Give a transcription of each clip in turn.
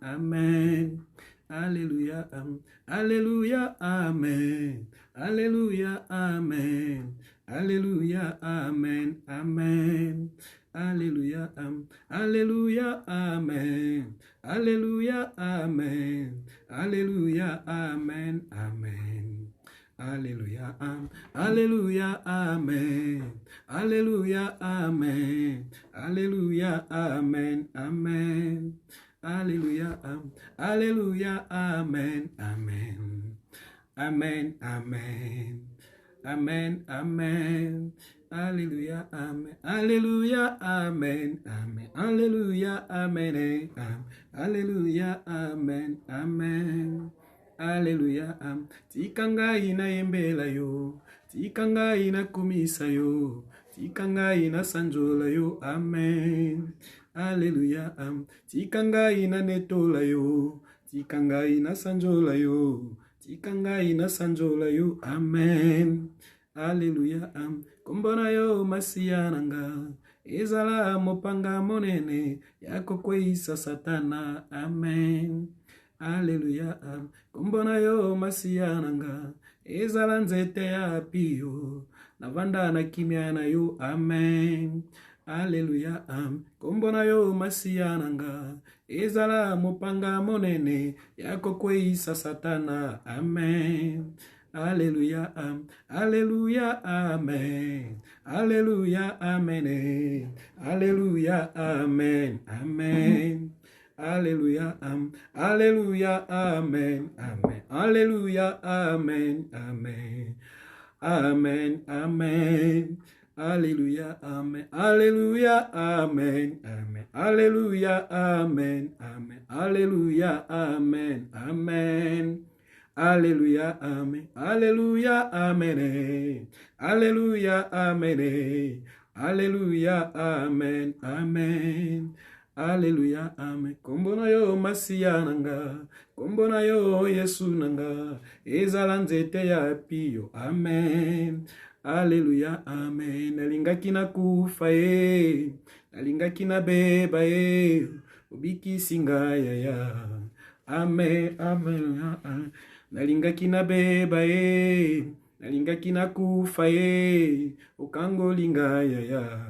Amen. Alléluia, Alléluia, Amen. Alléluia, Amen. Alléluia, Amen. Amen. Alléluia, Alléluia, Amen. Alléluia, Amen. Alléluia, Amen. Amen. Alléluia, Alléluia, Amen. Alléluia, Amen. Alléluia, Amen. Amen. Alléluia, Alléluia, Amen. Amen. Amen, Amen. Amen, Amen. Alléluia, Amen. Alléluia, Amen. Amen. Alléluia, Amen. Alléluia, Amen. Amen. Alléluia, tikanga ina yembela yo, tikanga ina kumisa yo, tikanga ina sanjola yo, amen. Alléluia, tikanga ina netola yo, tikanga ina sanjola yo, tikanga ina sanjola yo, amen. Alléluia, kombona yo masiyananga, ezala mopanga monene, yako kweisa satana, amen. Alléluia, kombona yo masiyananga, ezala nzete ya pio, navanda na kimia na yo, amen. Alléluia, kombona yo masiyananga, ezala mopanga monene, yako kweisa satana, amen. Alléluia, Alléluia, amen. Alléluia, amen. Alléluia, amen. Amen. Alléluia, Alléluia, amen. Amen. Alléluia, amen. Amen. Amen. Amen. Alléluia, amen. Alléluia, amen. Amen. Alléluia, amen. Amen. Alléluia, amen. Amen. Alléluia, amen. Alléluia, amen. Alléluia, amen. Alléluia, amen. Amen. Alléluia, amen. Kombona yo masiya nanga, kombona yo Yesu nanga, ezala nzete ya pio, amen. Alléluia, amen. Nalingaki na kufa ye, nalingaki na beba ye, obikisi ngai ya. Amen, amen. Nalingaki na beba ye, nalingaki na kufa ye, okangoli ngai ya.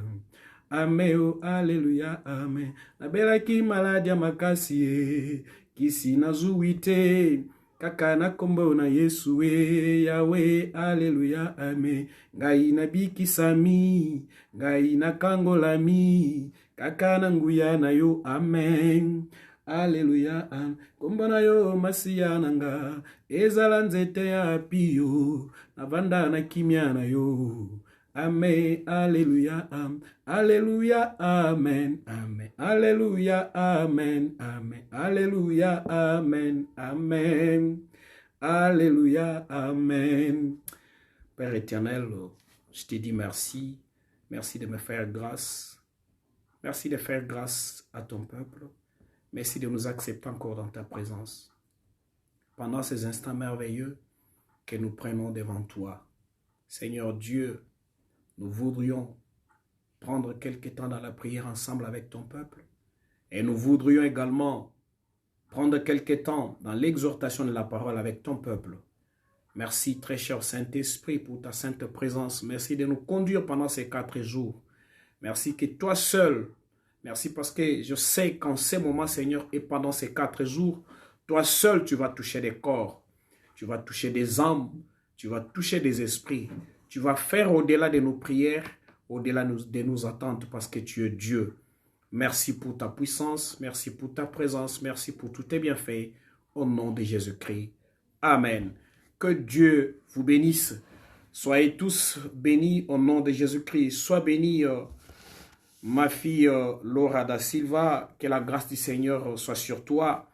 Amen, alléluia, amen. Nabelaki maladi ya makasi ye, kisi nazwi te, kaka na kombo na Yesu e, Yawe, alléluia, amen. Ngai nabikisami, ngai nakangolami, kaka na nguya na yo, amen. Alléluia, kombo na yo masiya nanga, ezala nzete ya pio, navanda na kimia na yo. Amen, alléluia, alléluia, amen, amen, alléluia, amen, amen, alléluia, amen, amen, alléluia, amen. Père éternel, je te dis merci, merci de me faire grâce, merci de faire grâce à ton peuple, merci de nous accepter encore dans ta présence. Pendant ces instants merveilleux que nous prenons devant toi, Seigneur Dieu, nous voudrions prendre quelque temps dans la prière ensemble avec ton peuple. Et nous voudrions également prendre quelque temps dans l'exhortation de la parole avec ton peuple. Merci très cher Saint-Esprit pour ta sainte présence. Merci de nous conduire pendant ces 4 jours. Merci que toi seul, merci parce que je sais qu'en ces moments, Seigneur, et pendant ces 4 jours, toi seul tu vas toucher des corps, tu vas toucher des âmes, tu vas toucher des esprits. Tu vas faire au-delà de nos prières, au-delà de nos attentes, parce que tu es Dieu. Merci pour ta puissance, merci pour ta présence, merci pour tous tes bienfaits, au nom de Jésus-Christ. Amen. Que Dieu vous bénisse. Soyez tous bénis au nom de Jésus-Christ. Sois bénie, ma fille Laura da Silva, que la grâce du Seigneur soit sur toi.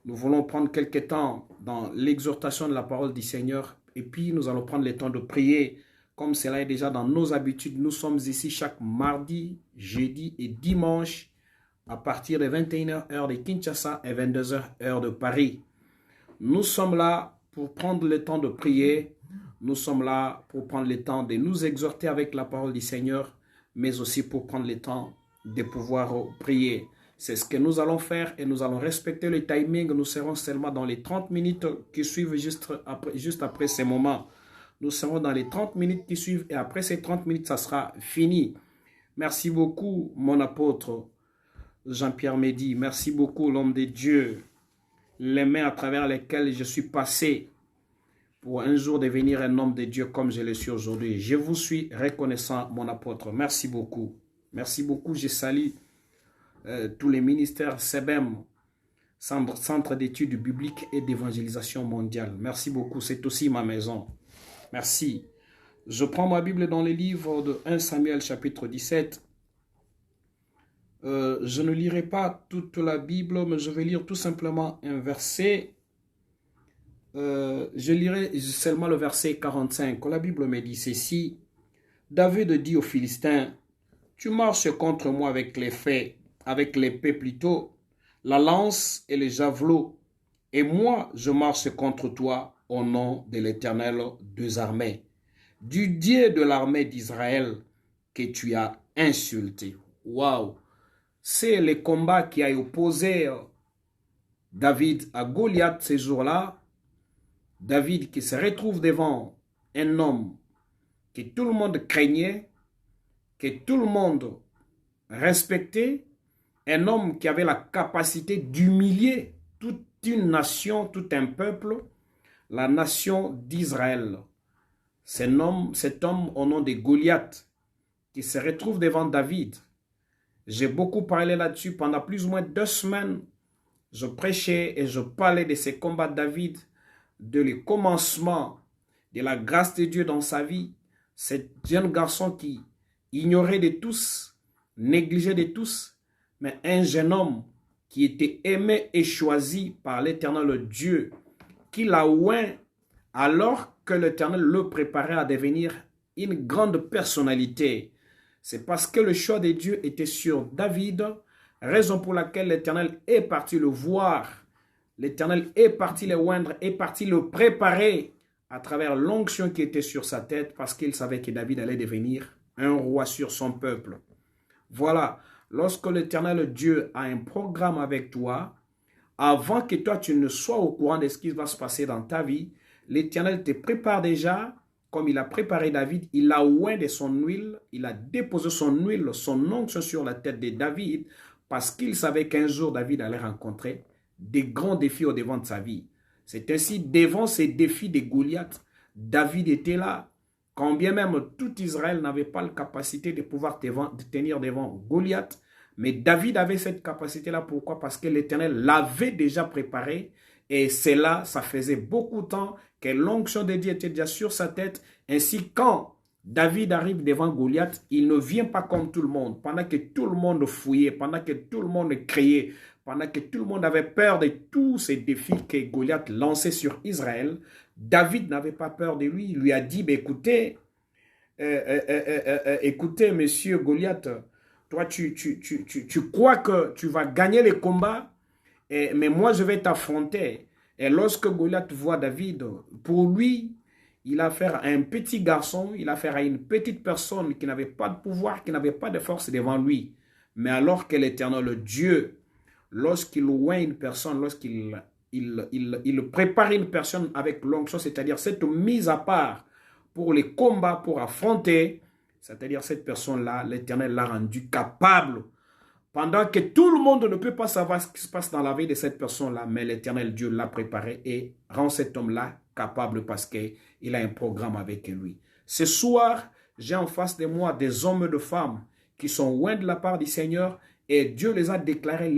Nous voulons prendre quelques temps dans l'exhortation de la parole du Seigneur, et puis nous allons prendre le temps de prier. Comme cela est déjà dans nos habitudes, nous sommes ici chaque mardi, jeudi et dimanche à partir de 21h heure de Kinshasa et 22h heure de Paris. Nous sommes là pour prendre le temps de prier. Nous sommes là pour prendre le temps de nous exhorter avec la parole du Seigneur, mais aussi pour prendre le temps de pouvoir prier. C'est ce que nous allons faire et nous allons respecter le timing. Nous serons seulement dans les 30 minutes qui suivent juste après ces moments. Nous serons dans les 30 minutes qui suivent et après ces 30 minutes, ça sera fini. Merci beaucoup, mon apôtre Jean-Pierre Mehdi. Merci beaucoup, l'homme de Dieu. Les mains à travers lesquelles je suis passé pour un jour devenir un homme de Dieu comme je le suis aujourd'hui. Je vous suis reconnaissant, mon apôtre. Merci beaucoup. Merci beaucoup. Je salue tous les ministères CEBEM, Centre d'études bibliques et d'évangélisation mondiale. Merci beaucoup. C'est aussi ma maison. Merci. Je prends ma Bible dans le livre de 1 Samuel chapitre 17. Je ne lirai pas toute la Bible, mais je vais lire tout simplement un verset. Je lirai seulement le verset 45. La Bible me dit ceci. David dit aux Philistins, « Tu marches contre moi avec l'épée plutôt, la lance et les javelots, et moi je marche contre toi au nom de l'Éternel des armées, du Dieu de l'armée d'Israël que tu as insulté. » Waouh! C'est le combat qui a opposé David à Goliath ces jours-là. David qui se retrouve devant un homme que tout le monde craignait, que tout le monde respectait, un homme qui avait la capacité d'humilier toute une nation, tout un peuple, la nation d'Israël. Cet homme au nom de Goliath qui se retrouve devant David. J'ai beaucoup parlé là-dessus pendant plus ou moins 2 semaines. Je prêchais et je parlais de ces combats de David, de le commencement de la grâce de Dieu dans sa vie. Cet jeune garçon qui ignorait de tous, négligeait de tous, mais un jeune homme qui était aimé et choisi par l'Éternel Dieu, qui l'a oint alors que l'Éternel le préparait à devenir une grande personnalité. C'est parce que le choix de Dieu était sur David, raison pour laquelle l'Éternel est parti le voir. L'Éternel est parti le oindre, est parti le préparer à travers l'onction qui était sur sa tête parce qu'il savait que David allait devenir un roi sur son peuple. Voilà, lorsque l'Éternel Dieu a un programme avec toi, avant que toi tu ne sois au courant de ce qui va se passer dans ta vie, l'Éternel te prépare déjà. Comme il a préparé David, il a oint de son huile, il a déposé son huile, son onction sur la tête de David, parce qu'il savait qu'un jour David allait rencontrer des grands défis au devant de sa vie. C'est ainsi, devant ces défis de Goliath, David était là. Quand bien même tout Israël n'avait pas la capacité de pouvoir tenir devant Goliath, mais David avait cette capacité-là. Pourquoi? Parce que l'Éternel l'avait déjà préparé. Et c'est là, ça faisait beaucoup de temps que l'onction de Dieu était déjà sur sa tête. Ainsi, quand David arrive devant Goliath, il ne vient pas comme tout le monde. Pendant que tout le monde fouillait, pendant que tout le monde criait, pendant que tout le monde avait peur de tous ces défis que Goliath lançait sur Israël, David n'avait pas peur de lui. Il lui a dit, écoutez, écoutez, monsieur Goliath, toi, tu crois que tu vas gagner les combats? Mais moi, je vais t'affronter. Et lorsque Goliath voit David, pour lui, il a affaire à un petit garçon, il a affaire à une petite personne qui n'avait pas de pouvoir, qui n'avait pas de force devant lui. Mais alors que l'Éternel Dieu, lorsqu'il oint une personne, lorsqu'il il prépare une personne avec l'onction, c'est-à-dire cette mise à part pour les combats, pour affronter, c'est-à-dire cette personne-là, l'Éternel l'a rendu capable. Pendant que tout le monde ne peut pas savoir ce qui se passe dans la vie de cette personne-là, mais l'Éternel Dieu l'a préparé et rend cet homme-là capable parce qu'il a un programme avec lui. Ce soir, j'ai en face de moi des hommes et de femmes qui sont loin de la part du Seigneur et Dieu les a déclarés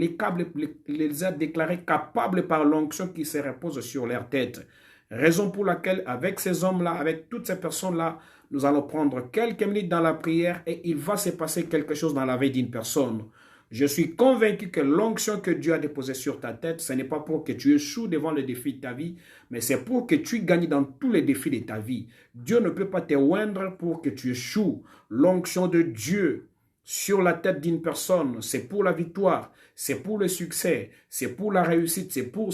capables par l'onction qui se repose sur leur tête. Raison pour laquelle, avec ces hommes-là, avec toutes ces personnes-là, nous allons prendre quelques minutes dans la prière et il va se passer quelque chose dans la vie d'une personne. Je suis convaincu que l'onction que Dieu a déposée sur ta tête, ce n'est pas pour que tu échoues devant les défis de ta vie, mais c'est pour que tu gagnes dans tous les défis de ta vie. Dieu ne peut pas te oindre pour que tu échoues. L'onction de Dieu sur la tête d'une personne, c'est pour la victoire, c'est pour le succès, c'est pour la réussite, c'est pour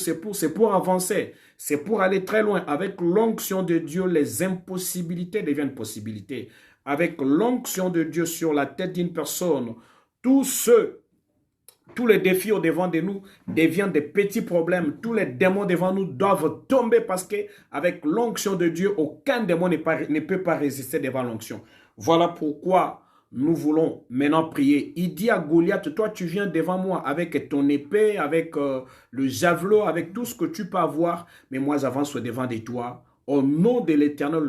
avancer, c'est pour aller très loin. Avec l'onction de Dieu, les impossibilités deviennent possibilités. Avec l'onction de Dieu sur la tête d'une personne, tous ceux Tous les défis au-devant de nous deviennent des petits problèmes. Tous les démons devant nous doivent tomber parce qu'avec l'onction de Dieu, aucun démon ne peut pas résister devant l'onction. Voilà pourquoi nous voulons maintenant prier. Il dit à Goliath, toi tu viens devant moi avec ton épée, avec le javelot, avec tout ce que tu peux avoir, mais moi j'avance devant de toi. Au nom de l'Éternel,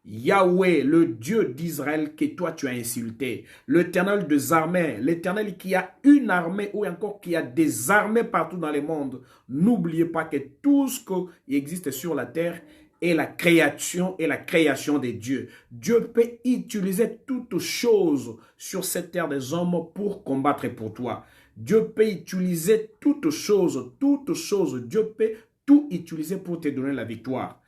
Yahweh, le Dieu d'Israël que toi tu as insulté, l'Éternel des armées, l'Éternel qui a une armée ou encore qui a des armées partout dans le monde. N'oubliez pas que tout ce qui existe sur la terre est la création de Dieu. Dieu peut utiliser toutes choses sur cette terre des hommes pour combattre pour toi. Dieu peut utiliser toutes choses. Dieu peut tout utiliser pour te donner la victoire.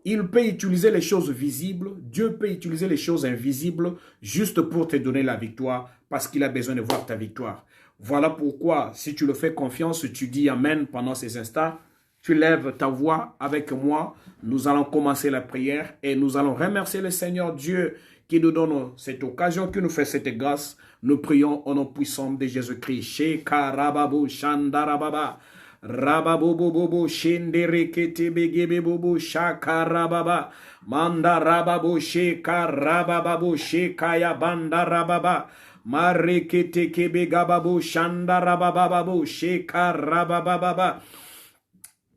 Il peut utiliser les choses visibles, Dieu peut utiliser les choses invisibles juste pour te donner la victoire parce qu'il a besoin de voir ta victoire. Voilà pourquoi, si tu le fais confiance, tu dis Amen pendant ces instants, tu lèves ta voix avec moi, nous allons commencer la prière et nous allons remercier le Seigneur Dieu qui nous donne cette occasion, qui nous fait cette grâce. Nous prions au nom puissant de Jésus-Christ. Sheka Rababo Shandarababa. Rababobobo shendere kete begebe bobo shaka rababa manda rababo sheka rabababo sheka ya banda rababa marekete kebe gababo shanda rabababo sheka rabababa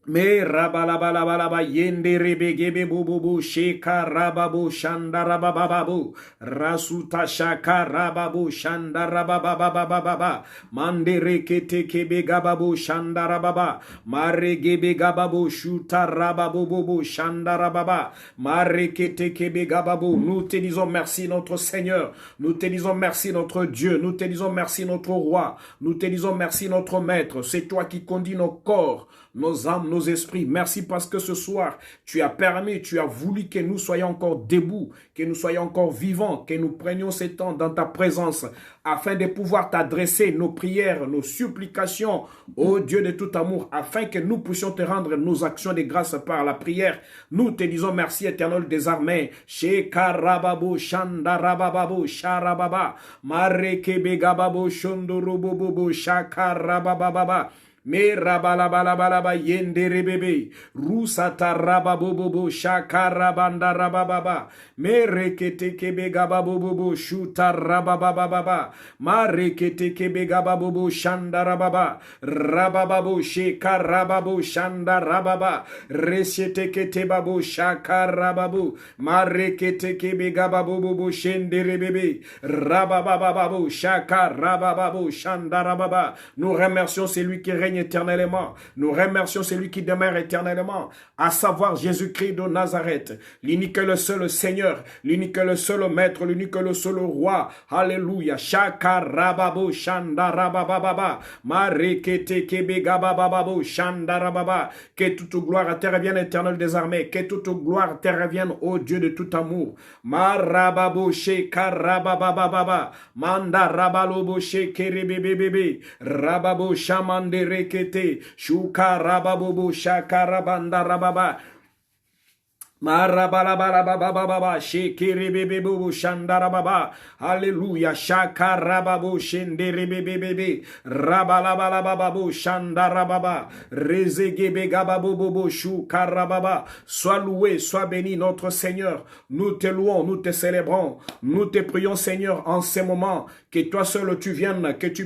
me rabalabalaba yende rebegebe bobobo sheka rababo shanda rabababo rasuta shaka rababo shanda rabababa mande rekete kebe gababo shanda rababa maregebe gababo shuta rababo bobo shanda rababa marekete kebe gababo. Nous te disons merci notre Seigneur, nous te disons merci notre Dieu, nous te disons merci notre roi, nous te disons merci notre maître. C'est toi qui conduis nos corps, nos âmes, nos esprits. Merci parce que ce soir, tu as permis, tu as voulu que nous soyons encore debout, que nous soyons encore vivants, que nous prenions ce temps dans ta présence afin de pouvoir t'adresser nos prières, nos supplications, ô Dieu de tout amour, afin que nous puissions te rendre nos actions de grâce par la prière. Nous te disons merci, Éternel des armées. Shekarababo shandarababo sharababa marekebegababo shondorobobobo shakarabababa. Me rabalabalaba yende rebebe rusata rababobobo shakarabanda rabababa me rekete kebe gababobobo shuta rabababa ma rekete kebe gababobo shanda rababa rabababo shekarababo shanda rababa resete kete babo shakarababo ma rekete kebe gababobobo shende rebebe rabababo shakarababo shanda rababa. Nous remercions celui qui règne éternellement. Nous remercions celui qui demeure éternellement, à savoir Jésus-Christ de Nazareth, l'unique et le seul Seigneur, l'unique et le seul Maître, l'unique et le seul Roi. Alléluia. Shaka rababo shanda rabababa marekete kebe gabababo shanda rababa. Que toute gloire te revienne, Éternel des armées. Que toute gloire te revienne, ô Dieu de tout amour. Marababo sheka rabababa manda rabalobo shekerebebebe rababo shamande rekete shuka rababobo shakarabanda rababa Marabalabalabababa shekerebebebo shandarababa. Alléluia. Shakarababo shenderebebebe rabalabalababo shandarababa rezegebegababo shukarababa. Sois loué, sois béni notre Seigneur. Nous te louons, nous te célébrons, nous te prions Seigneur en ces moments que toi seul tu viennes, que tu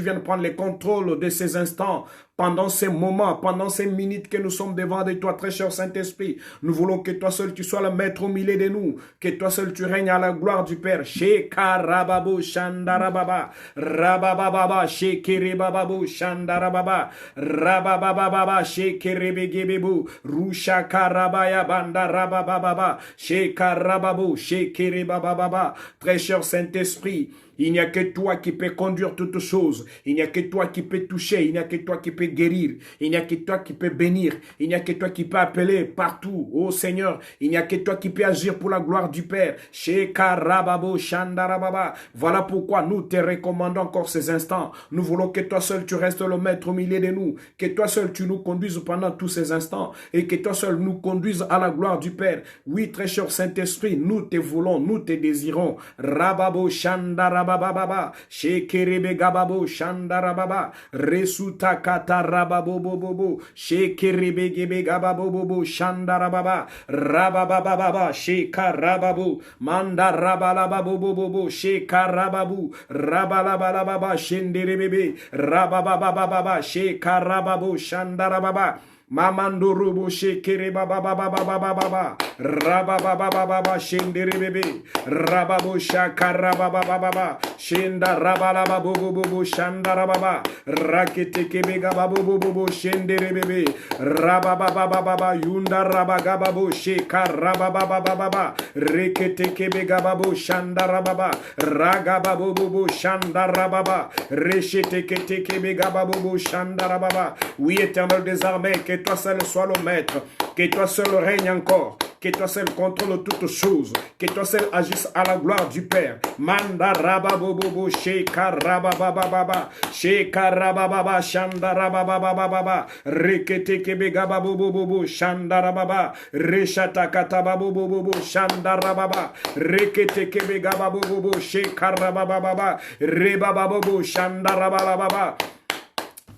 viennes prendre le contrôle de ces instants. Pendant ces moments, pendant ces minutes que nous sommes devant de toi, très cher Saint-Esprit, nous voulons que toi seul tu sois le maître au milieu de nous, que toi seul tu règnes à la gloire du Père. Shekarababo shandarababa, rabababa, shekerebababo shandarababa, rabababa, shekerebegebebo, rushakarabaya banda rabababa, shekarababo, shekerebababa. Très cher Saint-Esprit, il n'y a que toi qui peux conduire toutes choses. Il n'y a que toi qui peux toucher. Il n'y a que toi qui peux guérir. Il n'y a que toi qui peux bénir. Il n'y a que toi qui peux appeler partout. Oh Seigneur, il n'y a que toi qui peux agir pour la gloire du Père. Shekarababo shandarababa. Voilà pourquoi nous te recommandons encore ces instants. Nous voulons que toi seul tu restes le maître au milieu de nous. Que toi seul tu nous conduises pendant tous ces instants. Et que toi seul nous conduises à la gloire du Père. Oui, très cher Saint-Esprit, nous te voulons, nous te désirons. Rababo shandarababa. rabababa, shekerebe gababo, shandarababa, resuta katarababobobobo, shekerebe gebe gababobobo, shandarababa, rababababa, shekarababu, mandarabalababo, shekarababu, rabalabalababa, shenderebebe, rababababa, shekarababu, shandarababa, Mamandurubu shekere baba baba baba baba raba baba baba shendere bebe rababu shakara baba baba shenda rabala babu bubu shanda rababa rakete kebega babu bubu shendere bebe raba baba baba yunda rabaga babu shekara baba baba rekete kebega babu shanda rababa raga babu bubu shanda rababa reshete kete kebega babu bubu shanda rababa. Oui, Éternel des armées, que toi seul sois le maître, que toi seul règne encore, que toi seul contrôle toutes choses, que toi seul agisse à la gloire du Père. Manda rababobo sheka rabababa sheka rabababa shanda rabababa rekete kebega babobobo shanda rababa reshata katababobobo shanda rababa rekete kebega babobobo sheka rabababa rebababobo shanda rabababa.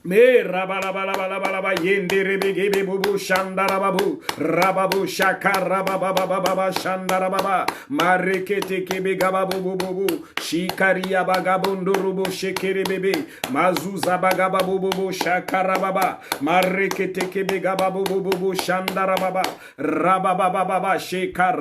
Me rabalabalabalaba yende rebegebe bubu shandarababu rababu shaka rabababa shandarababa marekete kebe gababu bubu shikaria bagabondo rubo shekere bebe mazuza bagababu bubu shaka rababa marekete kebe gababu bubu shandarababa rabababa sheka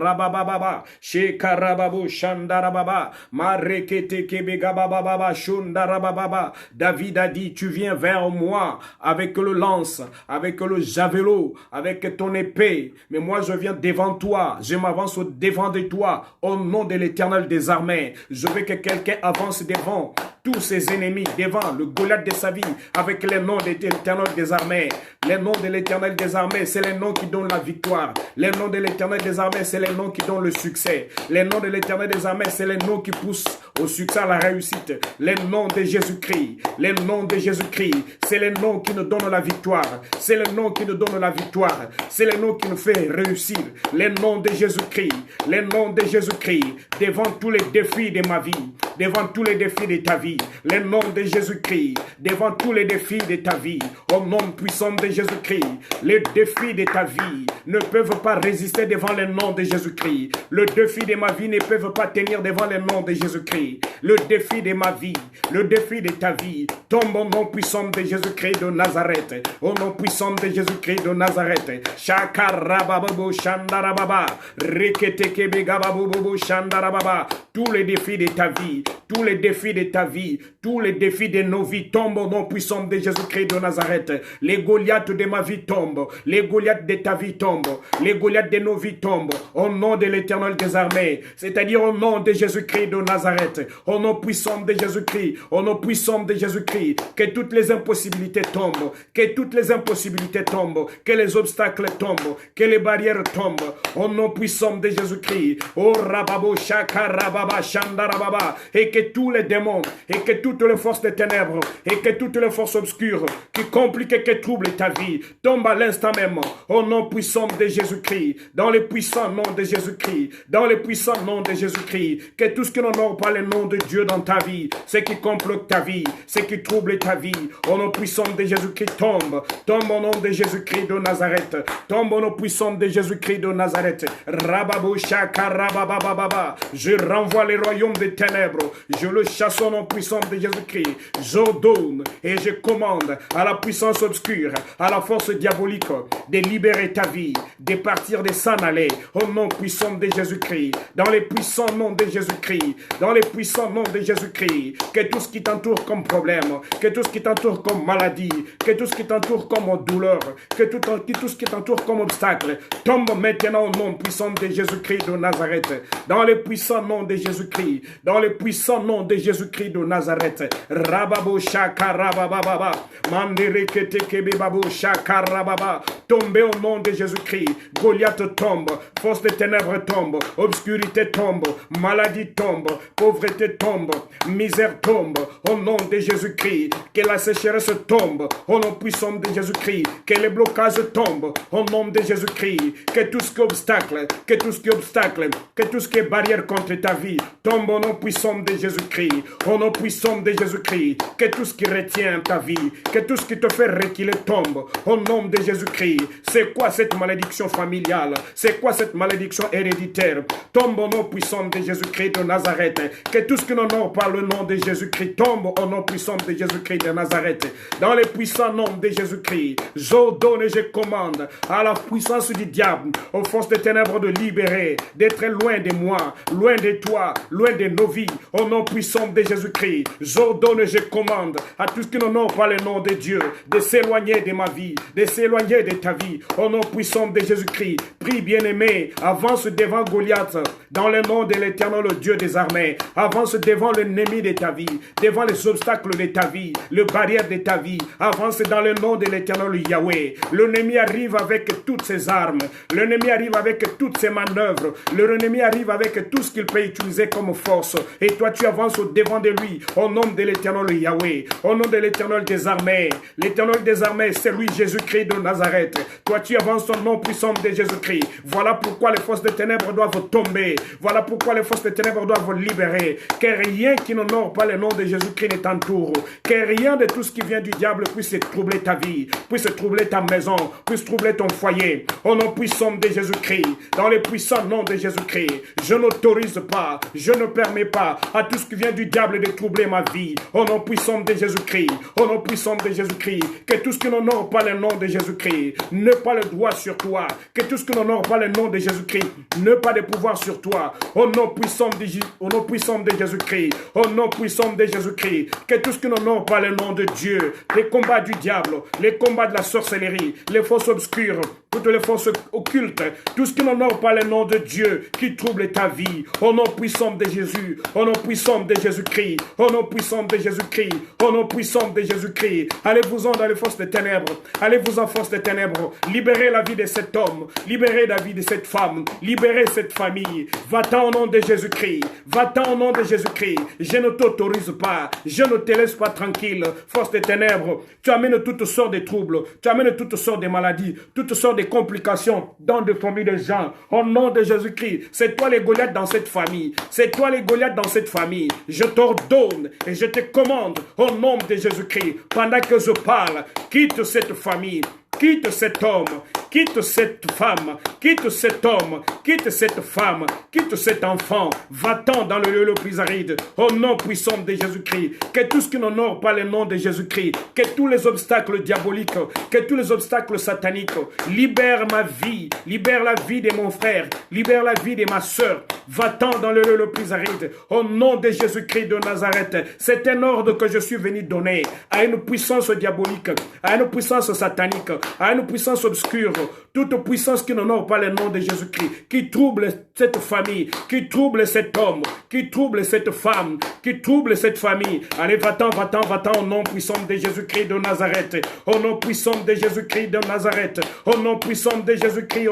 rababu shandarababa marekete kebe gabababa shundarababa. David a dit, tu viens vers moi avec le lance, avec le javelot, avec ton épée, mais moi je viens devant toi, je m'avance devant de toi au nom de l'Éternel des armées. Je veux que quelqu'un avance devant tous ses ennemis, devant le Goliath de sa vie, avec les noms de l'Éternel des armées. Les noms de l'Éternel des armées, c'est les noms qui donnent la victoire. Les noms de l'Éternel des armées, c'est les noms qui donnent le succès. Les noms de l'Éternel des armées, c'est les noms qui poussent au succès, à la réussite. Les noms de Jésus-Christ, les noms de Jésus-Christ, c'est les noms qui nous donnent la victoire. C'est les noms qui nous donnent la victoire. C'est les noms qui nous font réussir. Les noms de Jésus-Christ, les noms de Jésus-Christ, devant tous les défis de ma vie, devant tous les défis de ta vie. Les noms de Jésus-Christ, devant tous les défis de ta vie. Au nom puissant de Jésus-Christ, les défis de ta vie ne peuvent pas résister devant les noms de Jésus-Christ. Le défi de ma vie ne peuvent pas tenir devant les noms de Jésus-Christ. Le défi de ma vie, le défi de ta vie, tombe au nom puissant de Jésus-Christ de Nazareth. Au nom puissant de Jésus-Christ de Nazareth. Shakarababo Shandarababa. Reketekebegababo Shandarababa. Tous les défis de ta vie, tous les défis de ta vie, tous les défis de nos vies tombent au nom puissant de Jésus-Christ de Nazareth. Les Goliaths de ma vie tombent, les Goliaths de ta vie tombent, les Goliaths de nos vies tombent au nom de l'Éternel des armées, c'est-à-dire au nom de Jésus-Christ de Nazareth, au nom puissant de Jésus-Christ, au nom puissant de Jésus-Christ, que toutes les impossibilités tombent, que toutes les impossibilités tombent, que les obstacles tombent, que les barrières tombent, au nom puissant de Jésus-Christ. Oh Rababo Shakarababa Shandarababa, et que tous les démons, et que toutes les forces des ténèbres, et que toutes les forces obscures qui compliquent et qui troublent ta vie tombent à l'instant même, au nom puissant de Jésus-Christ, dans le puissant nom de Jésus-Christ, dans le puissant nom de Jésus-Christ, que tout ce qui n'honore pas le nom de Dieu dans ta vie, ce qui complote ta vie, ce qui trouble ta vie, au nom puissant de Jésus-Christ tombe au nom de Jésus-Christ de Nazareth, tombe au nom puissant de Jésus-Christ de Nazareth. Rababo Shaka Rabababa, je renvoie les royaumes des ténèbres, je le chasse au nom puissant de Jésus-Christ, j'ordonne et je commande à la puissance obscure, à la force diabolique de libérer ta vie, de partir, de s'en aller au nom puissant de Jésus-Christ, dans les puissants noms de Jésus-Christ, dans les puissants noms de Jésus-Christ, que tout ce qui t'entoure comme problème, que tout ce qui t'entoure comme maladie, que tout ce qui t'entoure comme douleur, que tout ce qui t'entoure comme obstacle, tombe maintenant au nom puissant de Jésus-Christ de Nazareth, dans les puissants noms de Jésus-Christ, dans les puissants noms de Jésus-Christ de Nazareth. Nazareth. Rababo Shakarababa. Manderekete Babou Shakarababa. Tombez au nom de Jésus-Christ. Goliath tombe. Force des ténèbres tombe. Obscurité tombe. Maladie tombe. Pauvreté tombe. Misère tombe. Au nom de Jésus-Christ. Que la sécheresse tombe. Au nom puissant de Jésus-Christ. Que les blocages tombent. Au nom de Jésus-Christ. Que tout ce qui est obstacle. Que tout ce qui est obstacle. Que tout ce qui est barrière contre ta vie tombe au nom puissant de Jésus-Christ. Au nom puissant de Jésus-Christ. Que tout ce qui retient ta vie. Que tout ce qui te fait reculer tombe. Au nom de Jésus-Christ. C'est quoi cette malédiction familiale? C'est quoi cette malédiction héréditaire? Tombe au nom puissant de Jésus-Christ de Nazareth. Que tout ce qui n'honore pas le nom de Jésus-Christ tombe au nom puissant de Jésus-Christ de Nazareth. Dans les puissants noms de Jésus-Christ, j'ordonne et je commande à la puissance du diable, aux forces des ténèbres de libérer, d'être loin de moi, loin de toi, loin de nos vies, au nom puissant de Jésus-Christ. J'ordonne et je commande à tout ce qui n'honore pas le nom de Dieu, de s'éloigner de ma vie, de s'éloigner de ta vie, au nom puissant de Jésus-Christ. Prie bien-aimé, avance devant Goliath, dans le nom de l'Éternel, le Dieu des armées. Avance devant l'ennemi de ta vie, devant les obstacles de ta vie, les barrières de ta vie. Avance dans le nom de l'Éternel Yahweh. L'ennemi arrive avec toutes ses armes. L'ennemi arrive avec toutes ses manœuvres. L'ennemi arrive avec tout ce qu'il peut utiliser comme force. Et toi, tu avances au devant de lui, au nom de l'Éternel Yahweh, au nom de l'Éternel des armées. L'Éternel des armées, c'est lui, Jésus-Christ de Nazareth. Toi, tu avances au nom puissant de Jésus-Christ. Voilà pourquoi les forces des ténèbres doivent tomber. Voilà pourquoi les forces des ténèbres doivent libérer. Que rien qui n'honore pas le nom de Jésus-Christ ne t'entoure. Que rien de tout ce qui vient du diable puisse troubler ta vie, puisse troubler ta maison, puisse troubler ton foyer. Au nom puissant de Jésus-Christ, dans les puissants noms de Jésus-Christ, je n'autorise pas, je ne permets pas à tout ce qui vient du diable de troubler ma vie. Au nom puissant de Jésus-Christ, au nom puissant de Jésus-Christ, que tout ce qui n'honore pas le nom de Jésus-Christ n'ait pas le droit sur toi. Que tout ce qui n'honore pas le nom de Jésus-Christ n'ait pas de pouvoir sur toi. Au nom puissant de Jésus-Christ, au nom puissant de Jésus-Christ, que tout ce qui n'honore pas le nom de Dieu, les combats du diable, les combats de la sorcellerie, les forces obscures, toutes les forces occultes, tout ce qui n'honore pas le nom de Dieu, qui trouble ta vie, au nom puissant de Jésus, au nom puissant de Jésus-Christ, au nom puissant de Jésus-Christ, au nom puissant de Jésus-Christ. Allez-vous-en dans les forces des ténèbres, allez-vous en force des ténèbres, libérez la vie de cet homme, libérez la vie de cette femme, libérez cette famille. Va-t'en au nom de Jésus-Christ, va-t'en au nom de Jésus-Christ. Je ne t'autorise pas, je ne te laisse pas tranquille, force des ténèbres. Tu amènes toutes sortes de troubles, tu amènes toutes sortes de maladies, toutes sortes de complications dans des familles de gens. Au nom de Jésus-Christ, c'est toi les Goliaths dans cette famille, c'est toi les Goliaths dans cette famille. Je t'ordonne et je te commande au nom de Jésus-Christ, pendant que je parle, quitte cette famille. Quitte cet homme, quitte cette femme, quitte cet homme, quitte cette femme, quitte cet enfant. Va-t'en dans le lieu le plus aride, au nom puissant de Jésus-Christ. Que tout ce qui n'honore pas le nom de Jésus-Christ, que tous les obstacles diaboliques, que tous les obstacles sataniques, libère ma vie, libère la vie de mon frère, libère la vie de ma soeur. Va-t'en dans le lieu le plus aride, au nom de Jésus-Christ de Nazareth. C'est un ordre que je suis venu donner à une puissance diabolique, à une puissance satanique, à une puissance obscure, toute puissance qui n'honore pas le nom de Jésus-Christ, qui trouble cette famille, qui trouble cet homme, qui trouble cette femme, qui trouble cette famille. Allez, va-t'en, va-t'en, va-t'en au nom puissant de Jésus-Christ de Nazareth, au nom puissant de Jésus-Christ de Nazareth, au nom puissant de Jésus-Christ,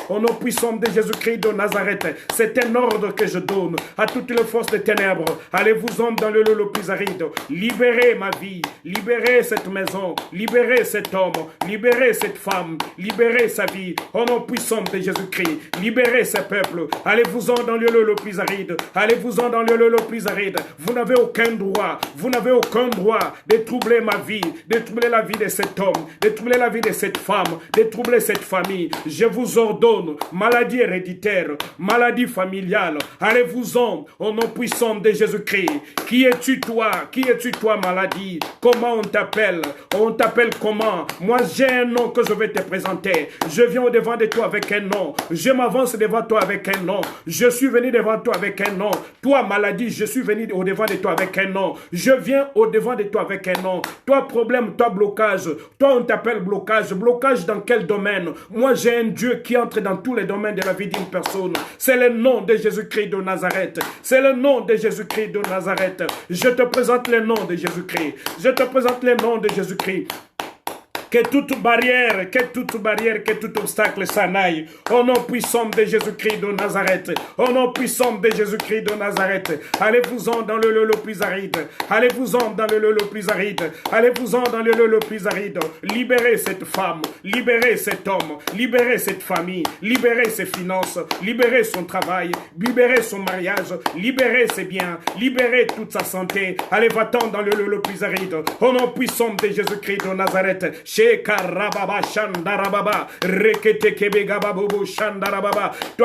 au nom puissant de Jésus-Christ de Nazareth. C'est un ordre que je donne à toutes les forces des ténèbres. Allez-vous-en dans le lieu le plus aride. Libérez ma vie, libérez cette maison, libérez cet homme, libérez cette femme, libérez sa vie, au nom puissant de Jésus-Christ, libérez ce peuple. Allez-vous-en dans le lieu le plus aride, allez-vous-en dans le lieu le plus aride. Vous n'avez aucun droit, vous n'avez aucun droit de troubler ma vie, de troubler la vie de cet homme, de troubler la vie de cette femme, de troubler cette famille. Je vous ordonne, maladie héréditaire, maladie familiale, allez-vous-en au nom puissant de Jésus-Christ. Qui es-tu toi? Qui es-tu toi, maladie? Comment on t'appelle? On t'appelle comment? Moi j'ai un nom que je vais te présenter. Je viens au devant de toi avec un nom. Je m'avance devant toi avec un nom. Je suis venu devant toi avec un nom. Toi, maladie, je suis venu au devant de toi avec un nom. Je viens au devant de toi avec un nom. Toi, problème, toi, blocage. Toi, on t'appelle blocage. Blocage dans quel domaine? Moi, j'ai un Dieu qui entre dans tous les domaines de la vie d'une personne. C'est le nom de Jésus-Christ de Nazareth. C'est le nom de Jésus-Christ de Nazareth. Je te présente le nom de Jésus-Christ. Je te présente le nom de Jésus-Christ. Que toute barrière, que tout obstacle s'en aille. Au nom puissant de Jésus-Christ de Nazareth. Au nom puissant de Jésus-Christ de Nazareth. Allez-vous-en dans le lieu le plus aride. Allez-vous-en dans le lieu le plus aride. Allez-vous-en dans le lieu le plus aride. Libérez cette femme. Libérez cet homme. Libérez cette famille. Libérez ses finances. Libérez son travail. Libérez son mariage. Libérez ses biens. Libérez toute sa santé. Allez, va-t'en dans le lieu le plus aride. Au nom puissant de Jésus-Christ de Nazareth. Toi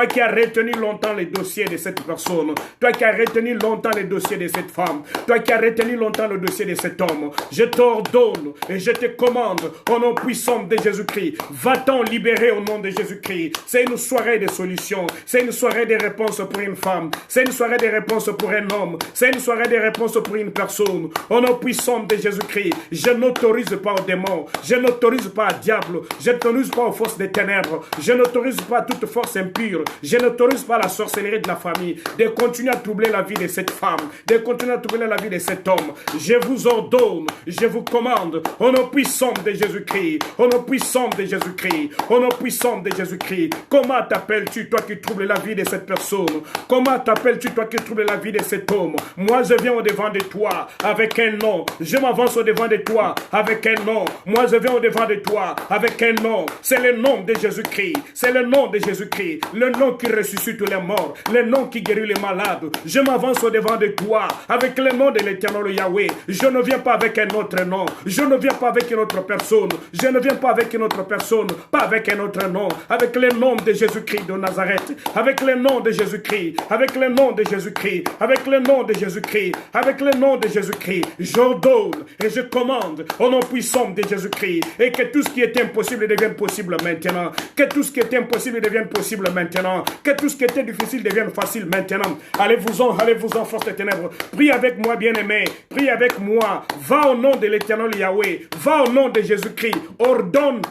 qui as retenu longtemps les dossiers de cette personne, toi qui as retenu longtemps les dossiers de cette femme, toi qui as retenu longtemps le dossier de cet homme, je t'ordonne et je te commande au nom puissant de Jésus-Christ, va-t'en libérer au nom de Jésus-Christ. C'est une soirée de solutions, c'est une soirée de réponses pour une femme, c'est une soirée de réponses pour un homme, c'est une soirée de réponses pour une personne. Au nom puissant de Jésus-Christ, je n'autorise pas aux démons, je n'autorise pas à diable, je n'autorise pas aux forces des ténèbres, je n'autorise pas toute force impure, je n'autorise pas la sorcellerie de la famille de continuer à troubler la vie de cette femme, de continuer à troubler la vie de cet homme. Je vous ordonne, je vous commande, au nom puissant de Jésus-Christ, au nom puissant de Jésus-Christ, au nom puissant de Jésus-Christ. Comment t'appelles-tu, toi qui troubles la vie de cette personne? Comment t'appelles-tu, toi qui troubles la vie de cet homme? Moi, je viens au devant de toi avec un nom, je m'avance au devant de toi avec un nom. Moi, je viens au devant de toi avec un nom. C'est le nom de Jésus-Christ. C'est le nom de Jésus-Christ. Le nom qui ressuscite les morts. Le nom qui guérit les malades. Je m'avance au devant de toi avec le nom de l'Éternel Yahweh. Je ne viens pas avec un autre nom. Je ne viens pas avec une autre personne. Je ne viens pas avec une autre personne. Pas avec un autre nom. Avec le nom de Jésus-Christ de Nazareth. Avec le nom de Jésus-Christ. Avec le nom de Jésus-Christ. Avec le nom de Jésus-Christ. Avec le nom de Jésus-Christ. J'ordonne et je commande au nom puissant de Jésus-Christ. Et que tout ce qui était impossible devienne possible maintenant. Que tout ce qui était impossible devienne possible maintenant. Que tout ce qui était difficile devienne facile maintenant. Allez-vous-en, force des ténèbres. Prie avec moi, bien-aimé. Prie avec moi. Va au nom de l'Éternel Yahweh. Va au nom de Jésus-Christ. Ordonne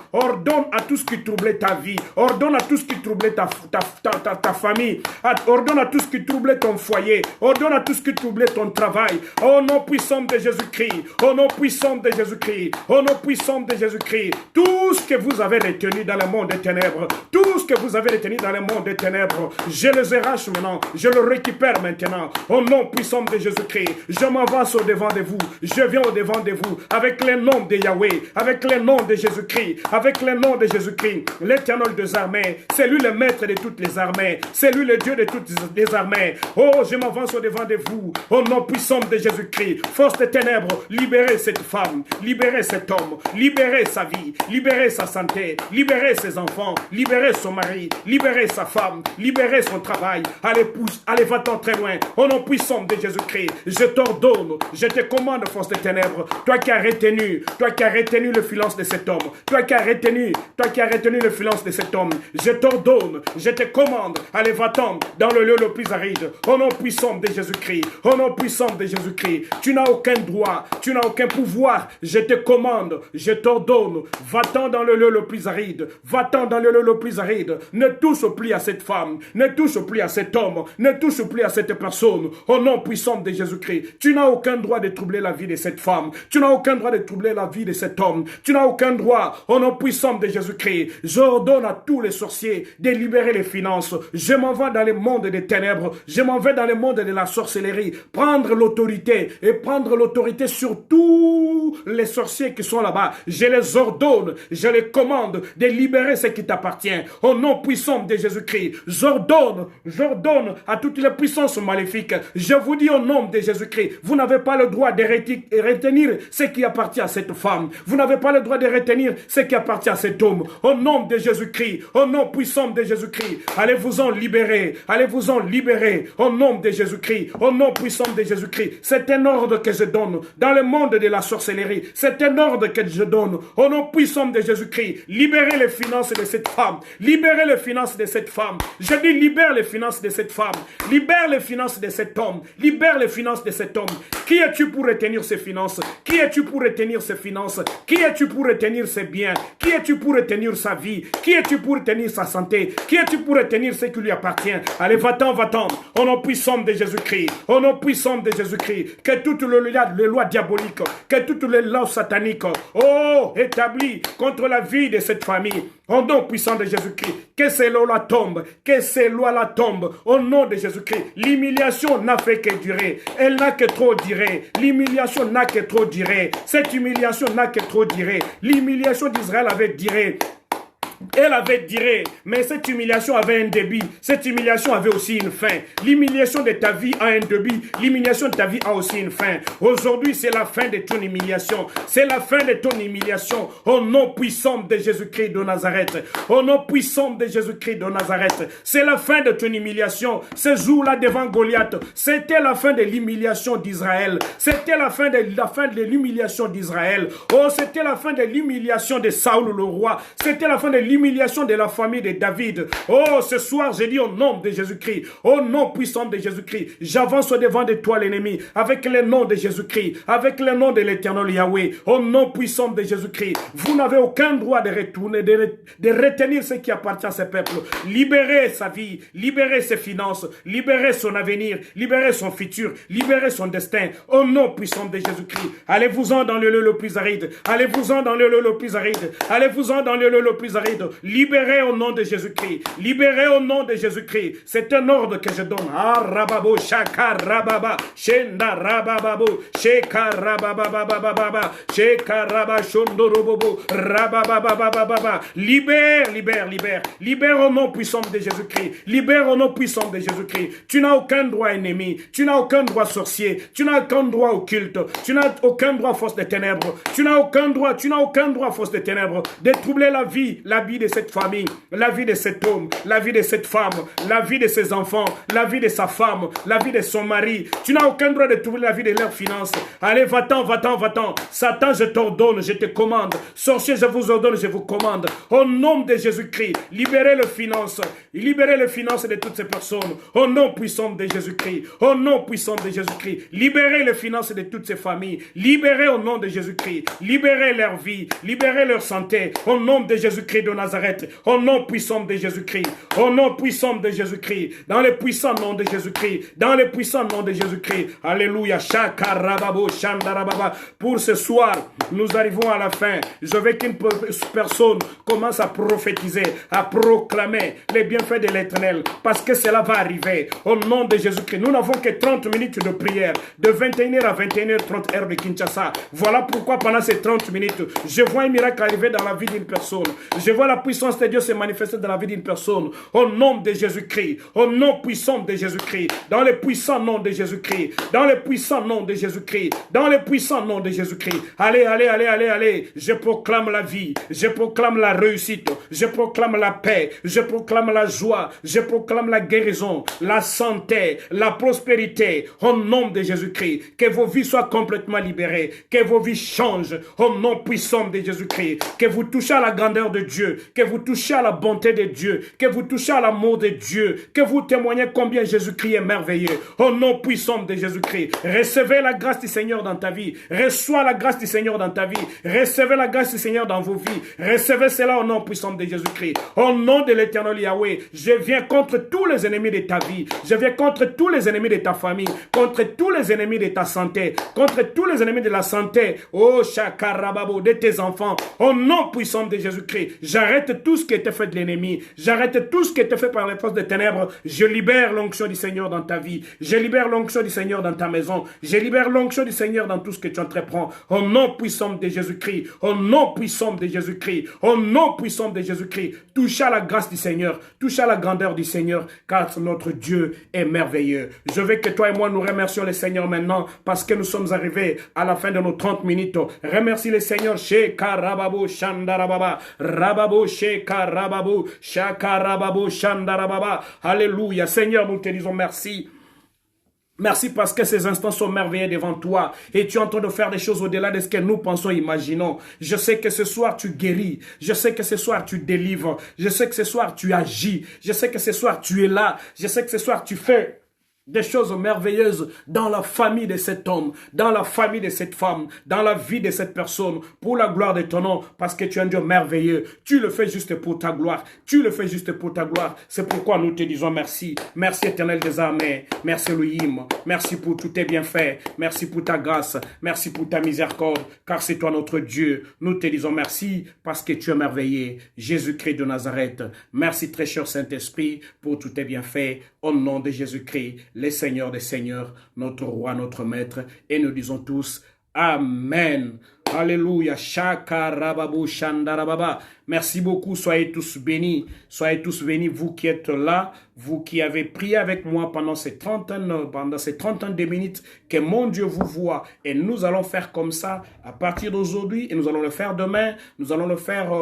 à tout ce qui troublait ta vie. Ordonne à tout ce qui troublait ta famille. Ordonne à tout ce qui troublait ton foyer. Ordonne à tout ce qui troublait ton travail. Au nom puissant de Jésus-Christ. Au nom puissant de Jésus-Christ. Au nom puissant de Jésus-Christ. Tout ce que vous avez retenu dans le monde des ténèbres, tout ce que vous avez retenu dans le monde des ténèbres, je les arrache maintenant, je le récupère maintenant, au nom puissant de Jésus-Christ. Je m'avance au devant de vous, je viens au devant de vous, avec le nom de Yahweh, avec le nom de Jésus-Christ, avec le nom de Jésus-Christ, l'Éternel des armées, c'est lui le maître de toutes les armées, c'est lui le Dieu de toutes les armées. Oh, je m'avance au devant de vous, au nom puissant de Jésus-Christ. Force des ténèbres, libérez cette femme, libérez cet homme, libérez sa vie, libérez sa santé, libérez ses enfants, libérez son mari, libérez sa femme, libérez son travail. Allez, va-t'en très loin. Au nom puissant de Jésus-Christ, je t'ordonne, je te commande, force des ténèbres, toi qui as retenu le silence de cet homme, toi qui as retenu le silence de cet homme, je t'ordonne, je te commande, allez, va-t'en dans le lieu le plus aride. Au nom puissant de Jésus-Christ, au nom puissant de Jésus-Christ, tu n'as aucun droit, tu n'as aucun pouvoir, je te commande, je t'ordonne, va-t'en dans le lieu le plus aride, va-t'en dans le lieu le plus aride, ne touche plus à cette femme, ne touche plus à cet homme, ne touche plus à cette personne, au nom puissant de Jésus-Christ. Tu n'as aucun droit de troubler la vie de cette femme, tu n'as aucun droit de troubler la vie de cet homme, tu n'as aucun droit, au nom puissant de Jésus-Christ. J'ordonne à tous les sorciers de libérer les finances, je m'en vais dans le monde des ténèbres, je m'en vais dans le monde de la sorcellerie, prendre l'autorité et prendre l'autorité sur tous les sorciers qui sont là-bas. Je les ordonne, je les commande de libérer ce qui t'appartient. Au nom puissant de Jésus-Christ, j'ordonne à toutes les puissances maléfiques. Je vous dis au nom de Jésus-Christ, vous n'avez pas le droit de retenir ce qui appartient à cette femme. Vous n'avez pas le droit de retenir ce qui appartient à cet homme. Au nom de Jésus-Christ, au nom puissant de Jésus-Christ, allez-vous-en libérer. Allez-vous-en libérer. Au nom de Jésus-Christ, au nom puissant de Jésus-Christ. C'est un ordre que je donne dans le monde de la sorcellerie. C'est un ordre que je donne homme, au nom puissant de Jésus-Christ. Libérez les finances de cette femme. Libérez les finances de cette femme. Je dis libère les finances de cette femme. Libère les finances de cet homme. Libère les finances de cet homme. Qui es-tu pour retenir ses finances? Qui es-tu pour retenir ses finances? Qui es-tu pour retenir ses biens? Qui es-tu pour retenir sa vie? Qui es-tu pour retenir sa santé? Qui es-tu pour retenir ce qui lui appartient? Allez, va-t'en, va-t'en. Au nom puissant de Jésus-Christ. Au nom puissant de Jésus-Christ. Que toutes les lois diaboliques, que toutes les lois sataniques, établies contre la vie de cette famille, au nom puissant de Jésus-Christ, que ces lois-là tombent, que ces lois-là tombent, au nom de Jésus-Christ. L'humiliation n'a fait que durer, elle n'a que trop duré, l'humiliation n'a que trop duré, cette humiliation n'a que trop duré, l'humiliation d'Israël avait duré. Elle avait duré, mais cette humiliation avait un début. Cette humiliation avait aussi une fin. L'humiliation de ta vie a un début. L'humiliation de ta vie a aussi une fin. Aujourd'hui, c'est la fin de ton humiliation. C'est la fin de ton humiliation. Au nom puissant de Jésus-Christ de Nazareth. Au nom puissant de Jésus-Christ de Nazareth. C'est la fin de ton humiliation. Ce jour-là devant Goliath, c'était la fin de l'humiliation d'Israël. C'était la fin de l'humiliation d'Israël. Oh, c'était la fin de l'humiliation de Saül le roi. C'était la fin de l'humiliation de la famille de David. Oh, ce soir, j'ai dit au nom de Jésus-Christ, au nom puissant de Jésus-Christ, j'avance au devant de toi, l'ennemi, avec le nom de Jésus-Christ, avec le nom de l'Éternel Yahweh, au nom puissant de Jésus-Christ. Vous n'avez aucun droit de retourner, de retenir ce qui appartient à ce peuple. Libérez sa vie, libérez ses finances, libérez son avenir, libérez son futur, libérez son destin, au nom puissant de Jésus-Christ. Allez-vous-en dans le lieu le plus aride, allez-vous-en dans le lieu le plus aride, allez-vous-en dans le lieu le plus aride. Libérez au nom de Jésus-Christ. Libérez au nom de Jésus-Christ. C'est un ordre que je donne. Ah, rababo, shaka, rababa, shenda, rabababo, sheka, rabababababa, sheka, rabashondorobobo, rabababababa. Libère, libère, libère. Libère au nom puissant de Jésus-Christ. Libère au nom puissant de Jésus-Christ. Tu n'as aucun droit ennemi. Tu n'as aucun droit sorcier. Tu n'as aucun droit occulte. Tu n'as aucun droit force des ténèbres. Tu n'as aucun droit force des ténèbres de troubler la vie de cette famille, la vie de cet homme, la vie de cette femme, la vie de ses enfants, la vie de sa femme, la vie de son mari. Tu n'as aucun droit de trouver la vie de leurs finances. Allez, va-t'en, va-t'en, va-t'en. Satan, je t'ordonne, je te commande. Sorcier, je vous ordonne, je vous commande. Au nom de Jésus-Christ, libérez les finances. Libérez les finances de toutes ces personnes. Au nom puissant de Jésus-Christ. Au nom puissant de Jésus-Christ. Libérez les finances de toutes ces familles. Libérez au nom de Jésus-Christ. Libérez leur vie. Libérez leur santé. Au nom de Jésus-Christ de Nazareth, au nom puissant de Jésus-Christ, au nom puissant de Jésus-Christ, dans le puissant nom de Jésus-Christ, dans le puissant nom de Jésus-Christ. Alléluia. Shaka rababo shandarababa. Pour ce soir, nous arrivons à la fin. Je veux qu'une personne commence à prophétiser, à proclamer les bienfaits de l'Éternel, parce que cela va arriver. Au nom de Jésus-Christ, nous n'avons que 30 minutes de prière, de 21h à 21h30 heure de Kinshasa. Voilà pourquoi pendant ces 30 minutes, je vois un miracle arriver dans la vie d'une personne. Je vois la puissance de Dieu se manifester dans la vie d'une personne. Au nom de Jésus-Christ. Au nom puissant de Jésus-Christ. Dans le puissant nom de Jésus-Christ. Dans le puissant nom de Jésus-Christ. Dans le puissant nom de Jésus-Christ. Allez, allez, allez, allez, allez. Je proclame la vie. Je proclame la réussite. Je proclame la paix. Je proclame la joie. Je proclame la guérison. La santé. La prospérité. Au nom de Jésus-Christ. Que vos vies soient complètement libérées. Que vos vies changent. Au nom puissant de Jésus-Christ. Que vous touchez à la grandeur de Dieu, que vous touchez à la bonté de Dieu, que vous touchez à l'amour de Dieu, que vous témoignez combien Jésus-Christ est merveilleux. Au nom puissant de Jésus-Christ, recevez la grâce du Seigneur dans ta vie. Reçois la grâce du Seigneur dans ta vie. Recevez la grâce du Seigneur dans vos vies. Recevez cela au nom puissant de Jésus-Christ. Au nom de l'Éternel Yahweh, je viens contre tous les ennemis de ta vie. Je viens contre tous les ennemis de ta famille, contre tous les ennemis de ta santé, contre tous les ennemis de la santé. Oh, Shakarababo, de tes enfants. Au nom puissant de Jésus-Christ, j'arrête tout ce qui était fait de l'ennemi. J'arrête tout ce qui était fait par les forces des ténèbres. Je libère l'onction du Seigneur dans ta vie. Je libère l'onction du Seigneur dans ta maison. Je libère l'onction du Seigneur dans tout ce que tu entreprends. Au nom puissant de Jésus-Christ. Au nom puissant de Jésus-Christ. Au nom puissant de Jésus-Christ. Touche à la grâce du Seigneur. Touche à la grandeur du Seigneur. Car notre Dieu est merveilleux. Je veux que toi et moi nous remercions le Seigneur maintenant parce que nous sommes arrivés à la fin de nos 30 minutes. Remercie le Seigneur. Sheka rababo shandarababa. Rababo sheka rababo. Shaka rababo shandarababa. Alléluia. Seigneur, nous te disons merci. Merci parce que ces instants sont merveilleux devant toi et tu es en train de faire des choses au-delà de ce que nous pensons, imaginons. Je sais que ce soir tu guéris, je sais que ce soir tu délivres, je sais que ce soir tu agis, je sais que ce soir tu es là, je sais que ce soir tu fais des choses merveilleuses dans la famille de cet homme, dans la famille de cette femme, dans la vie de cette personne, pour la gloire de ton nom, parce que tu es un Dieu merveilleux. Tu le fais juste pour ta gloire. Tu le fais juste pour ta gloire. C'est pourquoi nous te disons merci. Merci éternel des armées. Merci Elohim. Merci pour tous tes bienfaits. Merci pour ta grâce. Merci pour ta miséricorde, car c'est toi notre Dieu. Nous te disons merci parce que tu es merveilleux. Jésus-Christ de Nazareth. Merci très cher Saint-Esprit pour tous tes bienfaits. Au nom de Jésus-Christ, les seigneurs des seigneurs, notre roi, notre maître, et nous disons tous Amen. Alléluia. Shakarababu Shandarababa. Merci beaucoup. Soyez tous bénis. Soyez tous bénis, vous qui êtes là, vous qui avez prié avec moi pendant ces 30 de minutes. Que mon Dieu vous voit. Et nous allons faire comme ça à partir d'aujourd'hui. Et nous allons le faire demain. Nous allons le faire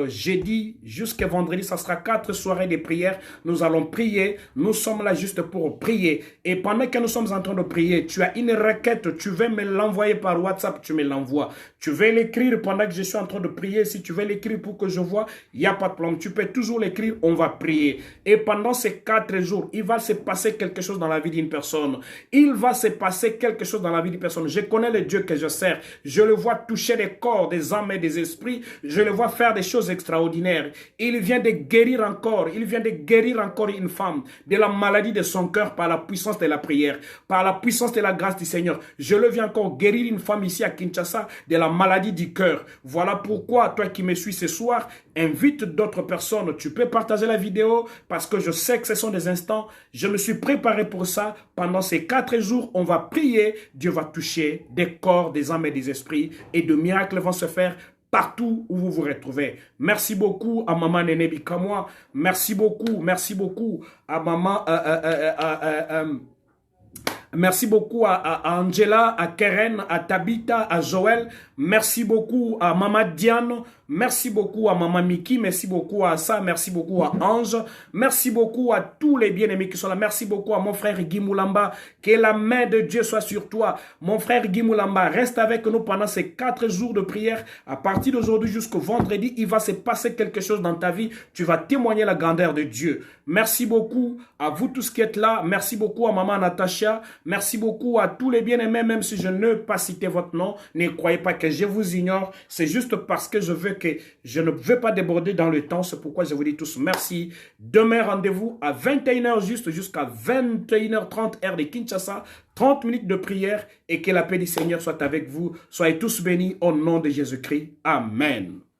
jeudi jusqu'à vendredi. Ça sera 4 soirées de prière. Nous allons prier. Nous sommes là juste pour prier. Et pendant que nous sommes en train de prier, tu as une requête. Tu veux me l'envoyer par WhatsApp. Tu me l'envoies. Tu veux l'écrire pendant que je suis en train de prier. Si tu veux l'écrire pour que je vois, il n'y a pas de problème. Tu peux toujours l'écrire, on va prier. Et pendant ces 4 jours, il va se passer quelque chose dans la vie d'une personne. Il va se passer quelque chose dans la vie d'une personne. Je connais le Dieu que je sers. Je le vois toucher des corps, des âmes et des esprits. Je le vois faire des choses extraordinaires. Il vient de guérir encore. Il vient de guérir encore une femme de la maladie de son cœur par la puissance de la prière, par la puissance de la grâce du Seigneur. Je le viens encore guérir une femme ici à Kinshasa de la maladie du cœur. Voilà pourquoi, toi qui me suis ce soir, invite d'autres personnes. Tu peux partager la vidéo parce que je sais que ce sont des instants. Je me suis préparé pour ça. Pendant ces 4 jours, on va prier. Dieu va toucher des corps, des âmes et des esprits et de miracles vont se faire partout où vous vous retrouvez. Merci beaucoup à Maman Néné Bikamoa. Merci beaucoup à Maman... Merci beaucoup à Angela, à Keren, à Tabitha, à Joël. Merci beaucoup à Maman Diane. Merci beaucoup à Maman Miki. Merci beaucoup à ça. Merci beaucoup à Ange. Merci beaucoup à tous les bien-aimés qui sont là. Merci beaucoup à mon frère Guy Moulamba. Que la main de Dieu soit sur toi. Mon frère Guy Moulamba, reste avec nous pendant ces 4 jours de prière. À partir d'aujourd'hui jusqu'au vendredi, il va se passer quelque chose dans ta vie. Tu vas témoigner la grandeur de Dieu. Merci beaucoup à vous tous qui êtes là. Merci beaucoup à Maman Natacha. Merci beaucoup à tous les bien-aimés, même si je ne veux pas citer votre nom. Ne croyez pas que je vous ignore. C'est juste parce que je ne veux pas déborder dans le temps. C'est pourquoi je vous dis tous merci. Demain, rendez-vous à 21h juste jusqu'à 21h30 heure de Kinshasa. 30 minutes de prière et que la paix du Seigneur soit avec vous. Soyez tous bénis au nom de Jésus-Christ. Amen.